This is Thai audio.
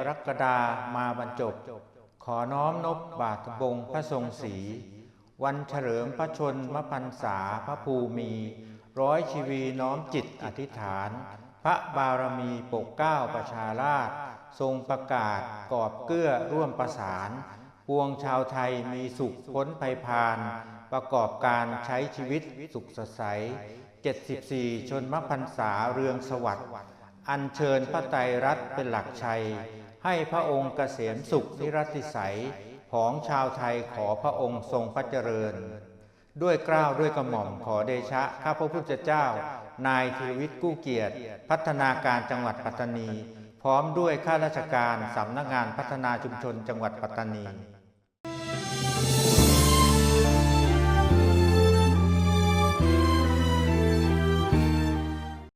รกฎามาบรรจบขอน้อมนบบาทบงพระทรงศรีวันเฉลิมพระชนมพรรษาพระภูมิร้อยชีวีน้อมจิตอธิษฐานพระบารมีปกเกล้าประชาราษฎร์ทรงประกาศกอบเกื้อร่วมประสานปวงชาวไทยมีสุขพ้นภัยพานประกอบการใช้ชีวิตสุขสดใส74ชนมพรรษาเรืองสวัสดิ์อัญเชิญพระไตรรัตน์เป็นหลักชัยให้พระองค์เกษมสุขนิรัติสัยของชาวไทยขอพระองค์ทรงพระเจริญด้วยเกล้าด้วยกระหม่อมขอเดชะข้าพระพุทธเจ้านายธีรวิทย์กู้เกียรติพัฒนาการจังหวัดปัตตานีพร้อมด้วยข้าราชการสำนักงานพัฒนาชุมชนจังหวัดปัตตานี